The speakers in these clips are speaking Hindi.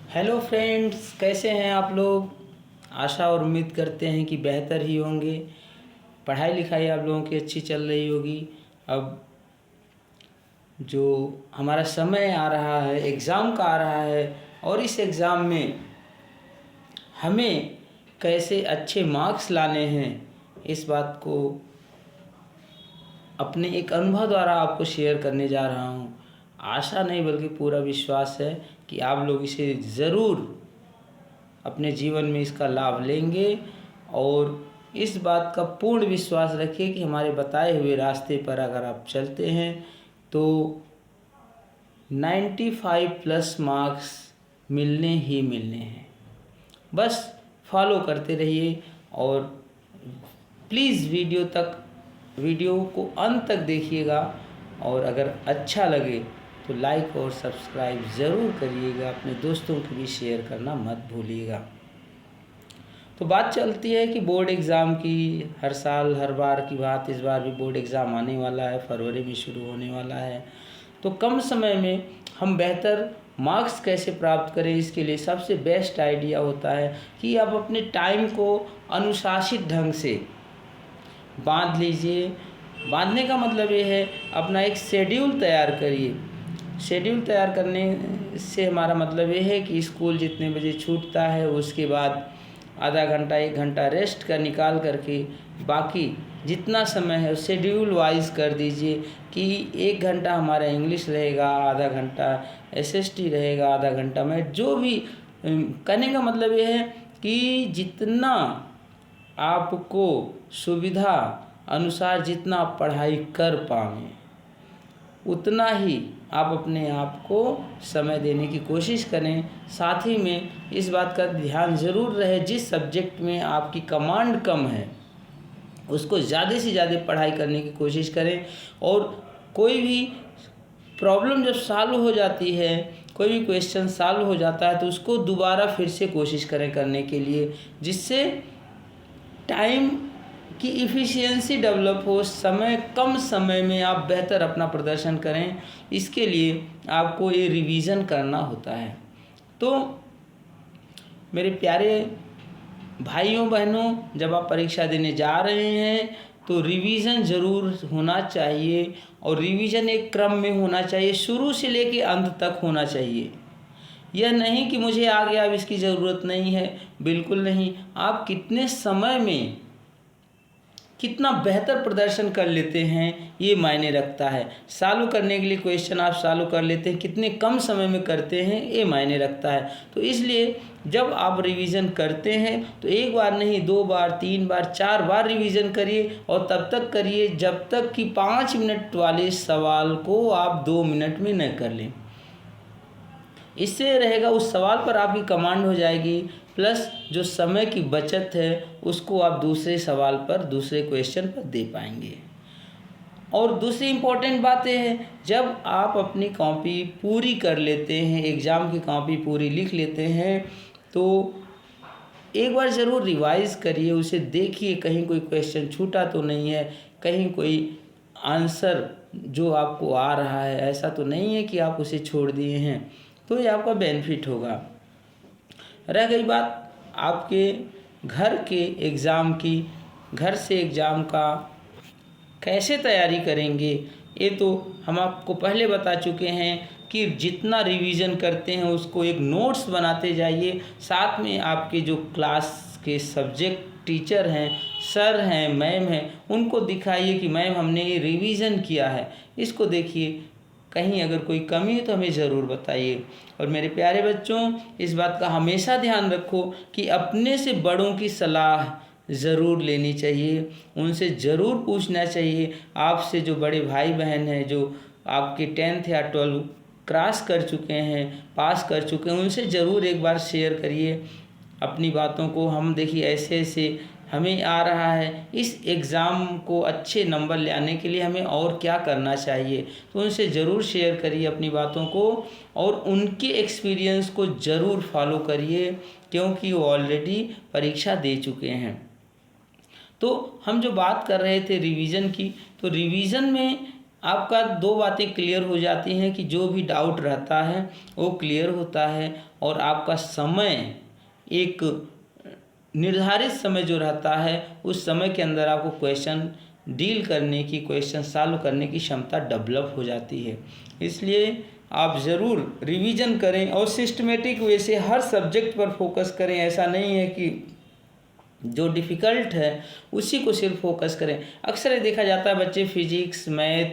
हेलो फ्रेंड्स, कैसे हैं आप लोग। आशा और उम्मीद करते हैं कि बेहतर ही होंगे। पढ़ाई लिखाई आप लोगों की अच्छी चल रही होगी। अब जो हमारा समय आ रहा है, एग्ज़ाम का आ रहा है, और इस एग्ज़ाम में हमें कैसे अच्छे मार्क्स लाने हैं, इस बात को अपने एक अनुभव द्वारा आपको शेयर करने जा रहा हूँ। आशा नहीं बल्कि पूरा विश्वास है कि आप लोग इसे ज़रूर अपने जीवन में इसका लाभ लेंगे, और इस बात का पूर्ण विश्वास रखिए कि हमारे बताए हुए रास्ते पर अगर आप चलते हैं तो 95 प्लस मार्क्स मिलने ही मिलने हैं। बस फॉलो करते रहिए, और प्लीज़ वीडियो को अंत तक देखिएगा, और अगर अच्छा लगे तो लाइक और सब्सक्राइब ज़रूर करिएगा। अपने दोस्तों के भी शेयर करना मत भूलिएगा। तो बात चलती है कि बोर्ड एग्ज़ाम की। हर साल हर बार की बात, इस बार भी बोर्ड एग्ज़ाम आने वाला है, फरवरी में शुरू होने वाला है। तो कम समय में हम बेहतर मार्क्स कैसे प्राप्त करें, इसके लिए सबसे बेस्ट आइडिया होता है कि आप अपने टाइम को अनुशासित ढंग से बांध लीजिए। बांधने का मतलब ये है, अपना एक शेड्यूल तैयार करिए। शेड्यूल तैयार करने से हमारा मतलब ये है कि स्कूल जितने बजे छूटता है उसके बाद आधा घंटा 1 घंटा रेस्ट का निकाल करके बाकी जितना समय है शेड्यूल वाइज कर दीजिए कि 1 घंटा हमारा इंग्लिश रहेगा, आधा घंटा एसएसटी रहेगा, आधा घंटा मैथ। जो भी कहने का मतलब ये है कि जितना आपको सुविधा अनुसार जितना आप पढ़ाई कर पाएँ उतना ही आप अपने आप को समय देने की कोशिश करें। साथ ही में इस बात का ध्यान ज़रूर रहे, जिस सब्जेक्ट में आपकी कमांड कम है उसको ज़्यादा से ज़्यादा पढ़ाई करने की कोशिश करें। और कोई भी प्रॉब्लम जब सॉल्व हो जाती है, कोई भी क्वेश्चन सॉल्व हो जाता है, तो उसको दोबारा फिर से कोशिश करें करने के लिए, जिससे टाइम की इफ़िशियंसी डेवलप हो, कम समय में आप बेहतर अपना प्रदर्शन करें। इसके लिए आपको ये रिवीजन करना होता है। तो मेरे प्यारे भाइयों बहनों, जब आप परीक्षा देने जा रहे हैं तो रिवीजन ज़रूर होना चाहिए, और रिवीजन एक क्रम में होना चाहिए, शुरू से लेकर अंत तक होना चाहिए। यह नहीं कि मुझे आ गया अब इसकी ज़रूरत नहीं है, बिल्कुल नहीं। आप कितने समय में कितना बेहतर प्रदर्शन कर लेते हैं ये मायने रखता है। सॉल्व करने के लिए क्वेश्चन आप सॉल्व कर लेते हैं, कितने कम समय में करते हैं ये मायने रखता है। तो इसलिए जब आप रिवीजन करते हैं तो 1 बार नहीं, 2 बार, 3 बार, 4 बार रिवीजन करिए, और तब तक करिए जब तक कि 5 मिनट वाले सवाल को आप 2 मिनट में न कर लें। इससे रहेगा उस सवाल पर आपकी कमांड हो जाएगी, प्लस जो समय की बचत है उसको आप दूसरे सवाल पर, दूसरे क्वेश्चन पर दे पाएंगे। और दूसरी इम्पोर्टेंट बात यह है, जब आप अपनी कॉपी पूरी कर लेते हैं, एग्ज़ाम की कॉपी पूरी लिख लेते हैं, तो एक बार ज़रूर रिवाइज़ करिए, उसे देखिए कहीं कोई क्वेश्चन छूटा तो नहीं है, कहीं कोई आंसर जो आपको आ रहा है ऐसा तो नहीं है कि आप उसे छोड़ दिए हैं। तो ये आपका बेनिफिट होगा। रह गई बात आपके घर के एग्ज़ाम की, घर से एग्ज़ाम का कैसे तैयारी करेंगे, ये तो हम आपको पहले बता चुके हैं कि जितना रिवीजन करते हैं उसको एक नोट्स बनाते जाइए। साथ में आपके जो क्लास के सब्जेक्ट टीचर हैं, सर हैं, मैम हैं, उनको दिखाइए कि मैम हमने ये रिवीजन किया है, इसको देखिए, कहीं अगर कोई कमी है तो हमें ज़रूर बताइए। और मेरे प्यारे बच्चों, इस बात का हमेशा ध्यान रखो कि अपने से बड़ों की सलाह ज़रूर लेनी चाहिए, उनसे ज़रूर पूछना चाहिए। आपसे जो बड़े भाई बहन हैं, जो आपके 10th या 12 क्रॉस कर चुके हैं, पास कर चुके हैं, उनसे ज़रूर एक बार शेयर करिए अपनी बातों को। हम देखिए ऐसे ऐसे हमें आ रहा है, इस एग्ज़ाम को अच्छे नंबर ले आने के लिए हमें और क्या करना चाहिए, तो उनसे ज़रूर शेयर करिए अपनी बातों को, और उनके एक्सपीरियंस को ज़रूर फॉलो करिए, क्योंकि वो ऑलरेडी परीक्षा दे चुके हैं। तो हम जो बात कर रहे थे रिवीजन की, तो रिवीजन में आपका दो बातें क्लियर हो जाती हैं कि जो भी डाउट रहता है वो क्लियर होता है, और आपका समय, एक निर्धारित समय जो रहता है उस समय के अंदर आपको क्वेश्चन डील करने की, क्वेश्चन सॉल्व करने की क्षमता डेवलप हो जाती है। इसलिए आप ज़रूर रिवीजन करें और सिस्टमेटिक वे से हर सब्जेक्ट पर फोकस करें। ऐसा नहीं है कि जो डिफ़िकल्ट है उसी को सिर्फ फोकस करें। अक्सर ये देखा जाता है बच्चे फिजिक्स, मैथ,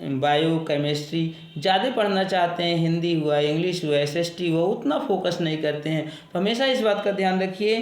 बायो, केमिस्ट्री ज़्यादा पढ़ना चाहते हैं, हिंदी हुआ, इंग्लिश हुआ, एसएसटी हुआ, उतना फोकस नहीं करते हैं। तो हमेशा इस बात का ध्यान रखिए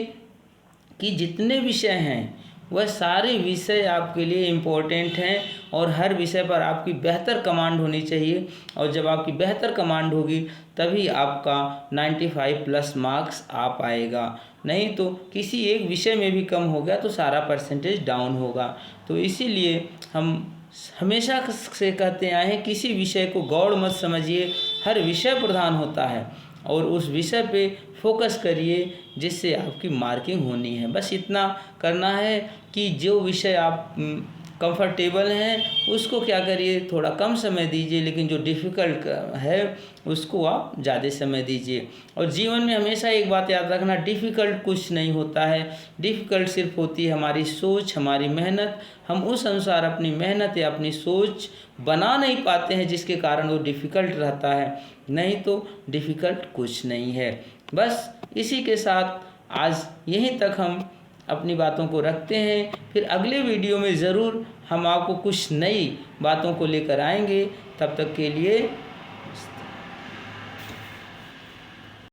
कि जितने विषय हैं वह सारे विषय आपके लिए इम्पोर्टेंट हैं, और हर विषय पर आपकी बेहतर कमांड होनी चाहिए। और जब आपकी बेहतर कमांड होगी तभी आपका 95 प्लस मार्क्स आ पाएगा। नहीं तो किसी एक विषय में भी कम हो गया तो सारा परसेंटेज डाउन होगा। तो इसीलिए हम हमेशा से कहते आए हैं, किसी विषय को गौड़ मत समझिए, हर विषय प्रधान होता है और उस विषय पे फोकस करिए जिससे आपकी मार्किंग होनी है। बस इतना करना है कि जो विषय आप कंफर्टेबल हैं उसको क्या करिए, थोड़ा कम समय दीजिए, लेकिन जो डिफ़िकल्ट है उसको आप ज़्यादा समय दीजिए। और जीवन में हमेशा एक बात याद रखना, डिफ़िकल्ट कुछ नहीं होता है, डिफ़िकल्ट सिर्फ होती है हमारी सोच, हमारी मेहनत। हम उस अनुसार अपनी मेहनत या अपनी सोच बना नहीं पाते हैं जिसके कारण वो डिफ़िकल्ट रहता है, नहीं तो डिफ़िकल्ट कुछ नहीं है। बस इसी के साथ आज यहीं तक हम अपनी बातों को रखते हैं। फिर अगले वीडियो में ज़रूर हम आपको कुछ नई बातों को लेकर आएंगे। तब तक के लिए